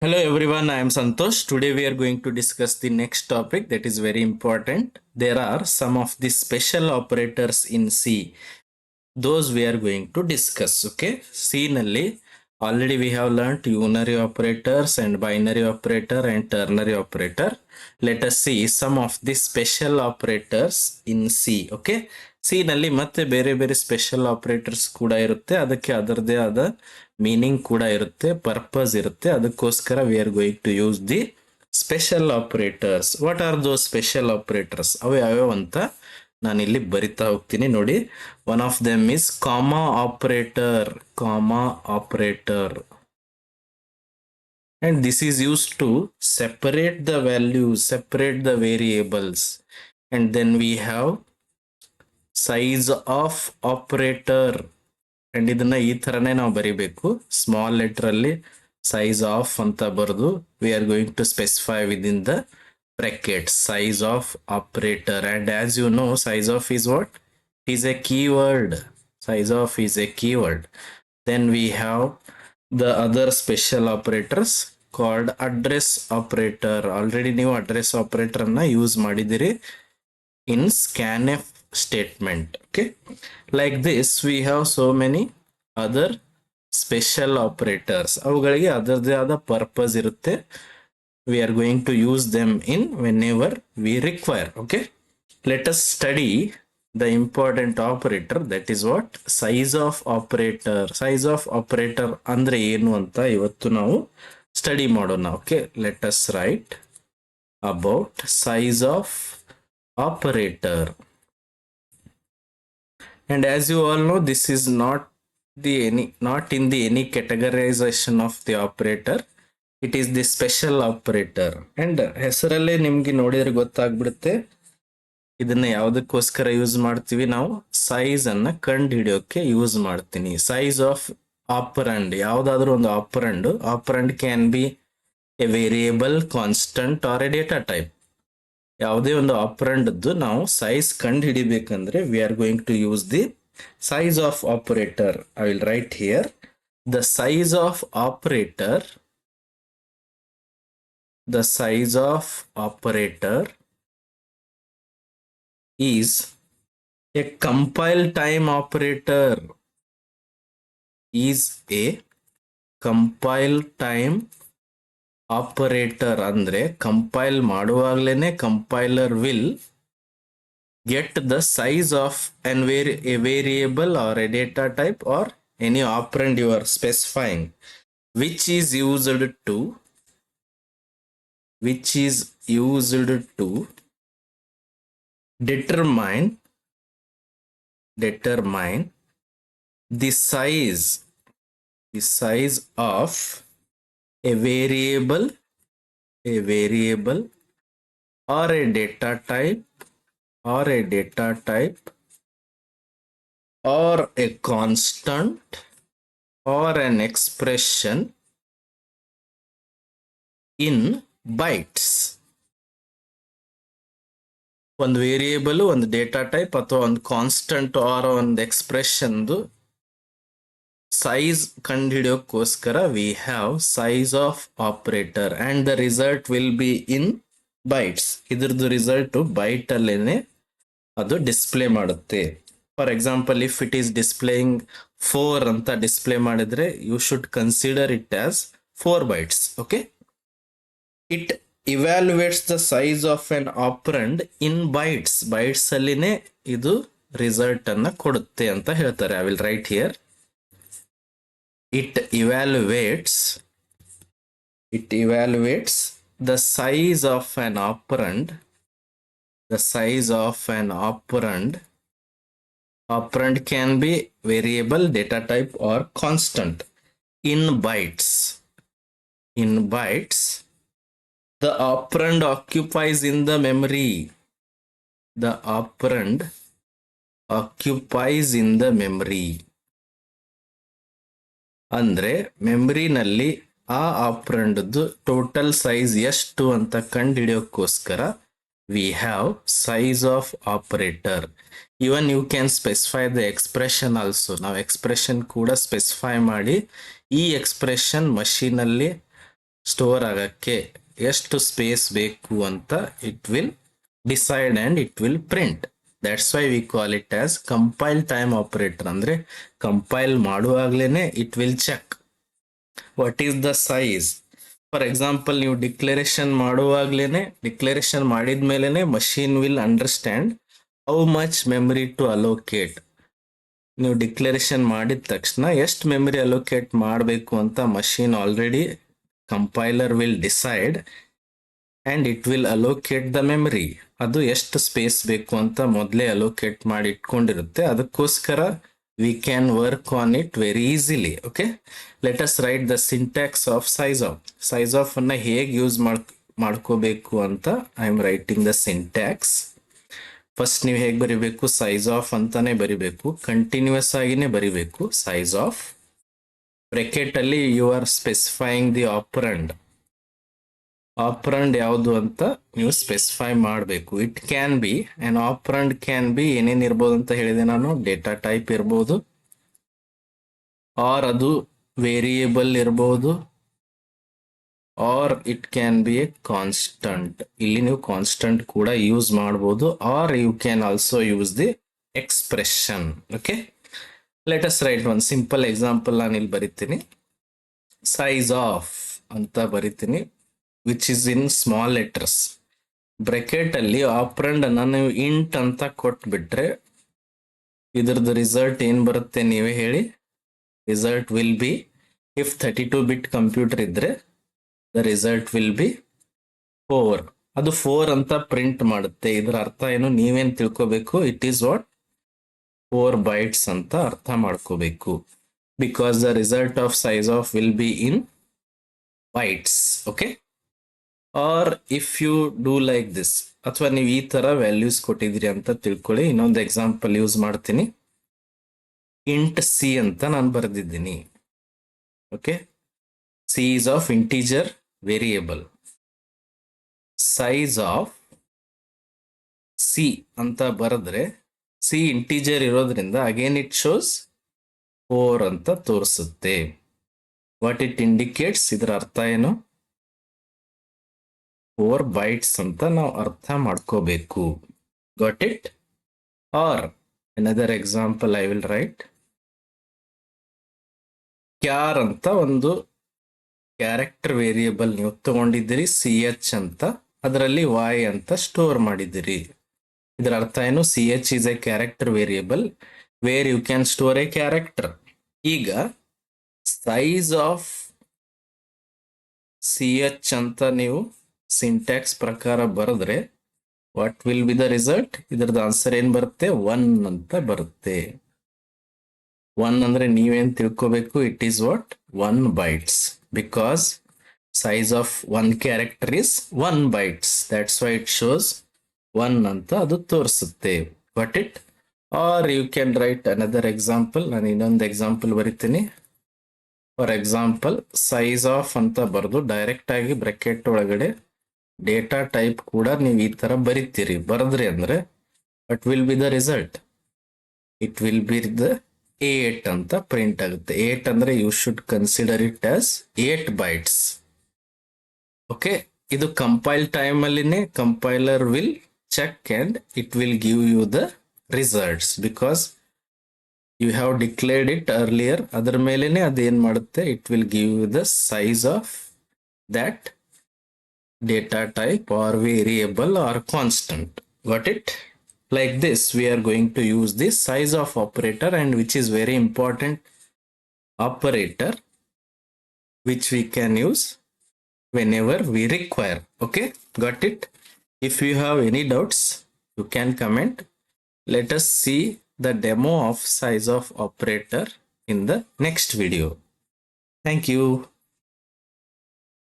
Hello everyone, I am Santosh. Today we are going to discuss the next topic that is very important. There are some of the special operators in C. Those we are going to discuss. Okay, C nalli already we have learnt unary operators and binary operator and ternary operator. Let us see some of the special operators in C. Okay, C nalli ಮತ್ತೆ ಬೇರೆ ಬೇರೆ special operators ಕೂಡ ಇರುತ್ತೆ. ಅದಕ್ಕೆ ಅದರದೇ ಆದ meaning ಕೂಡ ಇರುತ್ತೆ, ಪರ್ಪಸ್ ಇರುತ್ತೆ. ಅದಕ್ಕೋಸ್ಕರ we are going to use the special operators. What are those special operators? ಅವು ಯಾವ್ಯಾವ ಅಂತ ನಾನು ಇಲ್ಲಿ ಬರಿತಾ ಹೋಗ್ತೀನಿ ನೋಡಿ. One of them is comma operator. And this is used to separate the values, separate the variables. And then we have size of operator. And ಇದನ್ನ ಈ ತರನೇ ನಾವು ಬರಿಬೇಕು. ಸ್ಮಾಲ್ ಲೆಟರ್ ಅಲ್ಲಿ size of ಅಂತ ಬರೆದು we are going to specify within the bracket size of operator. And as you know, size of is what? It is a keyword. Size of is a keyword. Then we have the other special operators called address operator. Already ನೀವು address operator ಅನ್ನ use ಮಾಡಿದಿರಿ in scanf statement. Okay, like this we have so many other special operators. ಅವುಗಳಿಗೆ ಅದರದೇ ಆದ purpose ಇರುತ್ತೆ. We are going to use them in whenever we require. Okay, let us study the important operator, that is what? Size of operator. Size of operator ಅಂದ್ರೆ ಏನು ಅಂತ ಇವತ್ತು ನಾವು study ಮಾಡೋಣ. Okay, let us write about size of operator. And as you all know, this is not in the any categorization of the operator. It is the special operator. And ಹೆಸರಲ್ಲೇ ನಿಮ್ಗೆ ನೋಡಿದ್ರೆ ಗೊತ್ತಾಗ್ಬಿಡುತ್ತೆ ಇದನ್ನ ಯಾವುದಕ್ಕೋಸ್ಕರ ಯೂಸ್ ಮಾಡ್ತೀವಿ. ನಾವು size ಅನ್ನ ಕಂಡು ಹಿಡಿಯೋಕೆ ಯೂಸ್ ಮಾಡ್ತೀನಿ. ಸೈಜ್ ಆಫ್ ಆಪರಂಡ್, ಯಾವ್ದಾದ್ರು ಒಂದು operand can be a variable, constant or a data type. ಯಾವುದೇ ಒಂದು ಆಪರಂಡ್ದು ನಾವು ಸೈಜ್ ಕಂಡು ಹಿಡಿಬೇಕಂದ್ರೆ we are going to use the size of operator. I will write here the size of operator. The size of operator is a compile time operator. Is a compile time operator. ಅಂದ್ರೆ compile ಮಾಡುವಾಗಲೇನೆ compiler will get the size of a variable or a data type or any operand you are specifying, which is used to determine the size of a variable or a data type or a constant or an expression in bytes. ಒಂದು variable, ಒಂದು data type ಅಥವಾ ಒಂದು constant or ಒಂದು ಎಕ್ಸ್ಪ್ರೆಷನ್ದು size ಕಂಡುಹಿಡಿಯೋಕ್ಕೋಸ್ಕರ we have size of operator and the result will be in bytes. ಇದ್ರದ್ದು result byte ಅಲ್ಲೇನೆ ಅದು ಡಿಸ್ಪ್ಲೇ ಮಾಡುತ್ತೆ. For example, if it is displaying 4 ಅಂತ ಡಿಸ್ಪ್ಲೇ ಮಾಡಿದ್ರೆ you should consider it as 4 bytes. Okay, it evaluates the size of an operand in bytes ಅಲ್ಲಿನೇ ಇದು result ಅನ್ನ ಕೊಡುತ್ತೆ ಅಂತ ಹೇಳ್ತಾರೆ. I will write here it evaluates the size of an operand. Operand can be variable, data type or constant in bytes. The operand occupies in the memory. ಅಂದ್ರೆ ಮೆಮರಿನಲ್ಲಿ ಆ ಆಪರಂಡ್ದು total size ಎಷ್ಟು ಅಂತ ಕಂಡುಹಿಡಿಯೋಕ್ಕೋಸ್ಕರ we have size of operator. Even you can specify the expression also. ನಾವು expression ಕೂಡ specify ಮಾಡಿ ಈ expression ಮಷೀನಲ್ಲಿ store ಆಗಕ್ಕೆ ಎಷ್ಟು ಸ್ಪೇಸ್ ಬೇಕು ಅಂತ it will decide and it will print. That's why we call it as compile time operator. ಅಂದ್ರೆ compile ಮಾಡುವಾಗ್ಲೇನೆ it will check what is the size. For example, ನೀವು ಡಿಕ್ಲರೇಷನ್ ಮಾಡುವಾಗ್ಲೇನೆ, ಡಿಕ್ಲರೇಷನ್ ಮಾಡಿದ್ಮೇಲೆನೆ machine will understand how much memory to allocate. ನೀವು declaration ಮಾಡಿದ ತಕ್ಷಣ ಎಷ್ಟು memory allocate ಮಾಡಬೇಕು ಅಂತ machine already compiler will decide and it will allocate the memory. ಅದು ಎಷ್ಟು ಸ್ಪೇಸ್ ಬೇಕು ಅಂತ ಮೊದಲೇ ಅಲೋಕೇಟ್ ಮಾಡಿ ಇಟ್ಕೊಂಡಿರುತ್ತೆ. ಅದಕ್ಕೋಸ್ಕರ we can work on it very easily. Okay, let us right the syntax of sizeof. sizeof ಅನ್ನ ಹೇಗೆ ಯೂಸ್ ಮಾಡ್ಕೋಬೇಕು ಅಂತ I am writing the syntax. First ನೀವು ಹೇಗೆ ಬರಿಬೇಕು, sizeof ಅಂತಾನೆ ಬರಿಬೇಕು, ಕಂಟಿನ್ಯೂಸ್ ಆಗಿನೇ ಬರಿಬೇಕು. sizeof ಬ್ರೆಕೆಟ್ ಅಲ್ಲಿ you are specifying the operand. Operand ಯಾವುದು ಅಂತ ನೀವು ಸ್ಪೆಸಿಫೈ ಮಾಡಬೇಕು. It can be an operand can be ಏನೇನು ಇರ್ಬೋದು ಅಂತ ಹೇಳಿದೆ ನಾನು. ಡೇಟಾ ಟೈಪ್ ಇರ್ಬೋದು, ಆರ್ ಅದು ವೇರಿಯೇಬಲ್ ಇರ್ಬೋದು, or it can be a constant. ಇಲ್ಲಿ ನೀವು ಕಾನ್ಸ್ಟಂಟ್ ಕೂಡ ಯೂಸ್ ಮಾಡಬಹುದು, or you can also use the expression. Okay, let us write one simple example. ನಾನು ಇಲ್ಲಿ ಬರಿತೀನಿ, sizeof ಅಂತ ಬರಿತೀನಿ, which is in small letters. Bracket ಅಲ್ಲಿ ಆಪರಂಡ್ ಅನ್ನ ನೀವು ಇಂಟ್ ಅಂತ ಕೊಟ್ಬಿಟ್ರೆ ಇದ್ರದ್ದು ರಿಸಲ್ಟ್ ಏನ್ ಬರುತ್ತೆ ನೀವೇ ಹೇಳಿ. Result will B, if 32 bit computer ಇದ್ರೆ ದ ರಿಸಲ್ಟ್ ವಿಲ್ ಬಿ 4. ಅದು 4 ಅಂತ ಪ್ರಿಂಟ್ ಮಾಡುತ್ತೆ. ಇದರ ಅರ್ಥ ಏನು ನೀವೇನ್ ತಿಳ್ಕೋಬೇಕು, ಇಟ್ ಈಸ್ ವಾಟ್ 4 bytes ಅಂತ ಅರ್ಥ ಮಾಡ್ಕೋಬೇಕು. Because the result of sizeof will be in bytes. Okay, or if you do like this, ಅಥವಾ ನೀವು ಈ ತರ ವ್ಯಾಲ್ಯೂಸ್ ಕೊಟ್ಟಿದ್ರಿ ಅಂತ ತಿಳ್ಕೊಳ್ಳಿ. ಇನ್ನೊಂದು ಎಕ್ಸಾಂಪಲ್ ಯೂಸ್ ಮಾಡ್ತೀನಿ. ಇಂಟ್ ಸಿ ಅಂತ ನಾನು ಬರೆದಿದ್ದೀನಿ. Okay, c is of integer variable. Size of c ಅಂತ ಬರೆದ್ರೆ ಸಿ ಇಂಟಿಜರ್ ಇರೋದ್ರಿಂದ ಅಗೇನ್ ಇಟ್ ಶೋಸ್ 4 ಅಂತ ತೋರಿಸುತ್ತೆ. ವಾಟ್ ಇಟ್ ಇಂಡಿಕೇಟ್ಸ್, ಇದರ ಅರ್ಥ ಏನು, 4 bytes ಅಂತ ನಾವು ಅರ್ಥ ಮಾಡ್ಕೋಬೇಕು. Got it? Or another example I will write. Char ಅಂತ ಒಂದು ಕ್ಯಾರೆಕ್ಟರ್ ವೇರಿಯೇಬಲ್ ನೀವು ತಗೊಂಡಿದ್ದೀರಿ, CH ಅಂತ, ಅದರಲ್ಲಿ y ಅಂತ ಸ್ಟೋರ್ ಮಾಡಿದ್ದೀರಿ. ಇದರ ಅರ್ಥ ಏನು, CH is a character variable where you can store a character. ಈಗ size of CH ಅಂತ ನೀವು ಸಿಂಟ್ಯಾಕ್ಸ್ ಪ್ರಕಾರ ಬರೆದ್ರೆ what will be the result? ಇದರದ ಆನ್ಸರ್ ಏನ್ ಬರುತ್ತೆ, 1 ಅಂತ ಬರುತ್ತೆ. 1 ಅಂದ್ರೆ ನೀವೇನ್ ತಿಳ್ಕೋಬೇಕು, it is what 1 bytes, because size of 1 character is 1 bytes. That's why it shows 1 ಅಂತ ಅದು ತೋರಿಸುತ್ತೆ. But it, or you can write another example. ನಾನು ಇನ್ನೊಂದು ಎಕ್ಸಾಂಪಲ್ ಬರಿತೀನಿ. ಫಾರ್ ಎಕ್ಸಾಂಪಲ್, ಸೈಜ್ ಆಫ್ ಅಂತ ಬರೆದು ಡೈರೆಕ್ಟ್ ಆಗಿ ಬ್ರಾಕೆಟ್ ಒಳಗಡೆ ಡೇಟಾ ಟೈಪ್ ಕೂಡ ನೀವು ಈ ತರ ಬರಿತೀರಿ. ಬರೆದ್ರಿ ಅಂದ್ರೆ what will be the result? It will be the 8 ಅಂತ ಪ್ರಿಂಟ್ ಆಗುತ್ತೆ. 8 ಅಂದ್ರೆ you should consider it as 8 bytes. Okay, ಇದು ಕಂಪೈಲ್ ಟೈಮ್ ಅಲ್ಲಿನೇ compiler will check and it will give you the results, because you have declared it earlier. ಅದರ ಮೇಲೆನೆ ಅದೇನ್ ಮಾಡುತ್ತೆ, it will give you the size of that data type or variable or constant. Got it? Like this we are going to use this size of operator, and which is very important operator which we can use whenever we require. Okay, got it? If you have any doubts you can comment. Let us see the demo of size of operator in the next video. Thank you.